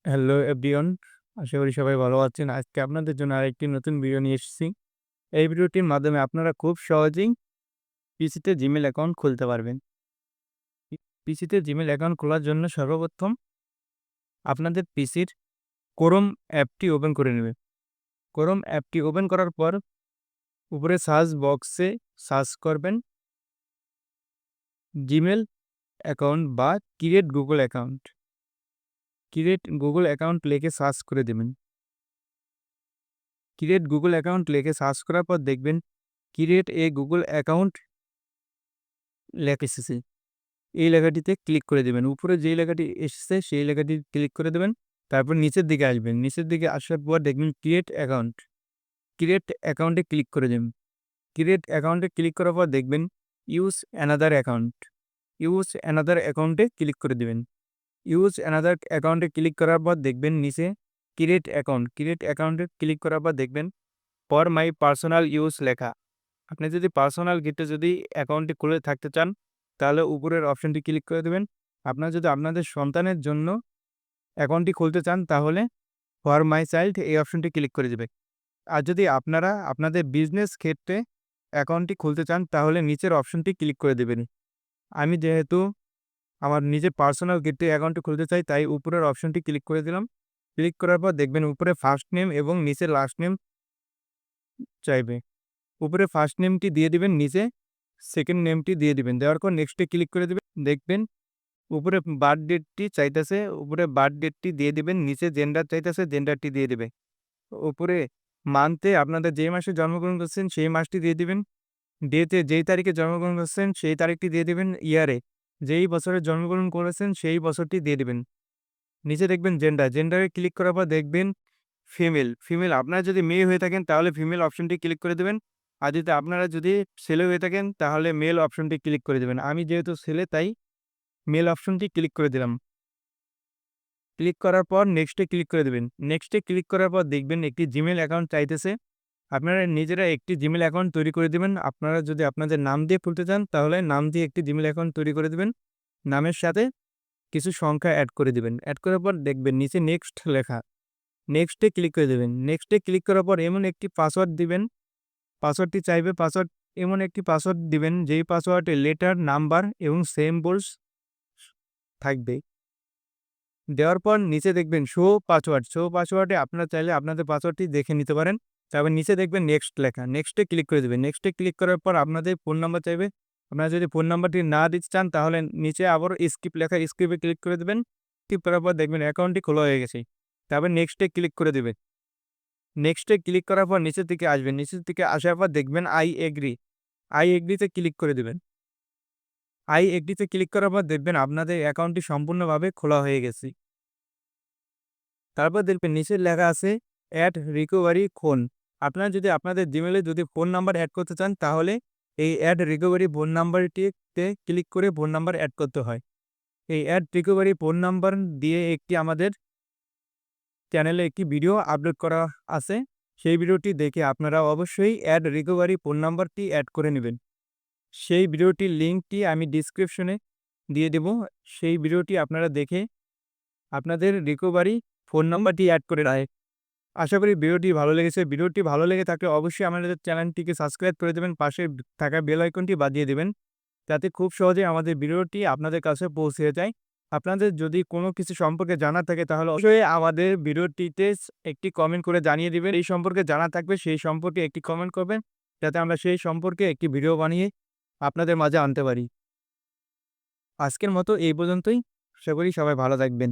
Hello everyone, আশা করি সবাই ভালো আছেন। আজকে আপনাদের জন্য আরেকটি নতুন ভিডিও নিয়ে এসেছি। এই ভিডিওটির মাধ্যমে আপনারা খুব সহজেই পিসিতে জিমেইল অ্যাকাউন্ট খুলতে পারবেন। পিসিতে জিমেইল অ্যাকাউন্ট খোলার জন্য সর্বপ্রথম আপনাদের পিসির ক্রোম অ্যাপটি ওপেন করে নেবেন। ক্রোম অ্যাপটি ওপেন করার পর উপরে সার্চ বক্সে সার্চ করবেন জিমেইল অ্যাকাউন্ট বা create Google account. Create Google account লিখে সার্চ করে দেবেন। ক্রিয়েট গুগল অ্যাকাউন্ট লিখে সার্চ করার পর দেখবেন ক্রিয়েট এ গুগল অ্যাকাউন্ট লেখা এসেছে। এই লেখাটিতে ক্লিক করে দেবেন। উপরে যেই লেখাটি এসেছে সেই লেখাটি ক্লিক করে দেবেন। তারপর নিচের দিকে আসবেন। নিচের দিকে আসার পর দেখবেন ক্রিয়েট অ্যাকাউন্ট। ক্রিয়েট অ্যাকাউন্টে ক্লিক করে দেবেন। ক্রিয়েট অ্যাকাউন্টে ক্লিক করার পর দেখবেন use another account. Use another অ্যাকাউন্টে ক্লিক করে দেবেন। ইউজ অ্যানাদার অ্যাকাউন্টে ক্লিক করার পর দেখবেন নিচে ক্রিয়েট অ্যাকাউন্ট। ক্রিয়েট অ্যাকাউন্টে ক্লিক করার পর দেখবেন ফর মাই পার্সোনাল ইউজ লেখা। আপনি যদি পার্সোনাল গেটে যদি অ্যাকাউন্টটি খুলে থাকতে চান, তাহলে উপরের অপশনটি ক্লিক করে দেবেন। আপনারা যদি আপনাদের সন্তানের জন্য অ্যাকাউন্টটি খুলতে চান, তাহলে ফর মাই চাইল্ড এই অপশনটি ক্লিক করে দেবেন। আর যদি আপনারা আপনাদের বিজনেস ক্ষেত্রে অ্যাকাউন্টটি খুলতে চান, তাহলে নিচের অপশনটি ক্লিক করে দেবেন। আমি যেহেতু আমার নিজের পার্সোনাল গেটে অ্যাকাউন্টটি খুলতে চাই, তাই উপরের অপশনটি ক্লিক করে দিলাম। ক্লিক করার পর দেখবেন উপরে ফার্স্ট নেম এবং নিচে লাস্ট নেম চাইবে। উপরে ফার্স্ট নেমটি দিয়ে দিবেন, নিচে সেকেন্ড নেমটি দিয়ে দিবেন। দেওয়ার পর নেক্সটে ক্লিক করে দিবেন। দেখবেন উপরে বার্থ ডেটটি চাইতেছে, উপরে বার্থ ডেটটি দিয়ে দিবেন। নিচে জেন্ডার চাইতেছে, জেন্ডারটি দিয়ে দিবে। উপরে মান্থে আপনাদের যে মাসে জন্মগ্রহণ করছেন সেই মাসটি দিয়ে দিবেন। ডেতে যেই তারিখে জন্মগ্রহণ করছেন সেই তারিখটি দিয়ে দিবেন। ইয়ারে যেই বছরে জন্মগ্রহণ করেছেন সেই বছরটি দিয়ে দিবেন। নিচে দেখবেন জেন্ডার, জেন্ডারে ক্লিক করার পর দেখবেন ফিমেল। ফিমেল আপনারা যদি মেয়ে হয়ে থাকেন তাহলে ফিমেল অপশনটি ক্লিক করে দেবেন। আর যদি আপনারা যদি ছেলে হয়ে থাকেন তাহলে মেল অপশনটি ক্লিক করে দেবেন। আমি যেহেতু ছেলে তাই মেল অপশনটি ক্লিক করে দিলাম। ক্লিক করার পর নেক্সটে ক্লিক করে দেবেন। নেক্সটে ক্লিক করার পর দেখবেন একটি জিমেইল অ্যাকাউন্ট চাইতেছে। আপনারা নিজেরা একটি জিমেইল অ্যাকাউন্ট তৈরি করে দিবেন। আপনারা যদি আপনাদের নাম দিয়ে খুলতে চান তাহলে নাম দিয়ে একটি জিমেইল অ্যাকাউন্ট তৈরি করে দিবেন। নামের সাথে কিছু সংখ্যা এড করে দিবেন। এড করার পর দেখবেন নিচে নেক্সট লেখা। নেক্সটে ক্লিক করে দেবেন। নেক্সটে ক্লিক করার পর এমন একটি পাসওয়ার্ড দিবেন। পাসওয়ার্ডটি চাইবে পাসওয়ার্ড এমন একটি পাসওয়ার্ড দিবেন যেই পাসওয়ার্ডে লেটার, নাম্বার এবং সিম্বলস থাকবে। দেওয়ার পর নিচে দেখবেন শো পাসওয়ার্ড। শো পাসওয়ার্ডে আপনারা চাইলে আপনাদের পাসওয়ার্ডটি দেখে নিতে পারেন। তারপর নিচে দেখবেন নেক্সট লেখা। নেক্সটে ক্লিক করে দেবেন। নেক্সটে ক্লিক করার পর আপনাদের ফোন নাম্বার চাইবে। আপনারা যদি ফোন নাম্বারটি না দিতে চান তাহলে নিচে আবারও স্কিপ লেখা, স্কিপে ক্লিক করে দেবেন। ক্লিক করার পর দেখবেন অ্যাকাউন্টটি খোলা হয়ে গেছে। তারপর নেক্সটে ক্লিক করে দেবেন। নেক্সটে ক্লিক করার পর নিচের দিকে আসবেন। নিচের দিকে আসার পর দেখবেন আই এগ্রি। আই এগ্রিতে ক্লিক করে দেবেন। আই এগ্রিতে ক্লিক করার পর দেখবেন আপনাদের অ্যাকাউন্টটি সম্পূর্ণভাবে খোলা হয়ে গেছে। তারপর দেখবেন নিচে লেখা আছে অ্যাড রিকভারি ফোন। আপনারা যদি আপনাদের জিমেইলে যদি ফোন নাম্বার এড করতে চান তাহলে এই অ্যাড রিকভারি ফোন নাম্বারটিতে ক্লিক করে ফোন নাম্বার এড করতে হয়। এই অ্যাড রিকভারি ফোন নাম্বার দিয়ে একটি আমাদের চ্যানেলে একটি ভিডিও আপলোড করা আছে। সেই ভিডিওটি দেখে আপনারা অবশ্যই অ্যাড রিকভারি ফোন নাম্বারটি এড করে নেবেন। সেই ভিডিওটির লিঙ্কটি আমি ডিসক্রিপশনে দিয়ে দেব। সেই ভিডিওটি আপনারা দেখে আপনাদের রিকভারি ফোন নাম্বারটি এড করে রায়। আশা করি ভিডিওটি ভালো লেগেছে। ভিডিওটি ভালো লেগে থাকলে অবশ্যই আমাদের চ্যানেলটিকে সাবস্ক্রাইব করে দেবেন। পাশে থাকা বেল আইকনটি বাজিয়ে দেবেন। যাতে খুব সহজেই আমাদের ভিডিওটি আপনাদের কাছে পৌঁছে যায়। আপনাদের যদি কোনো কিছু সম্পর্কে জানার থাকে তাহলে অবশ্যই আমাদের ভিডিওটিতে একটি কমেন্ট করে জানিয়ে দিবেন। এই সম্পর্কে জানা থাকবে সেই সম্পর্কে একটি কমেন্ট করবেন, যাতে আমরা সেই সম্পর্কে একটি ভিডিও বানিয়ে আপনাদের মাঝে আনতে পারি। আজকের মতো এই পর্যন্তই। আশা করি সবাই ভালো থাকবেন।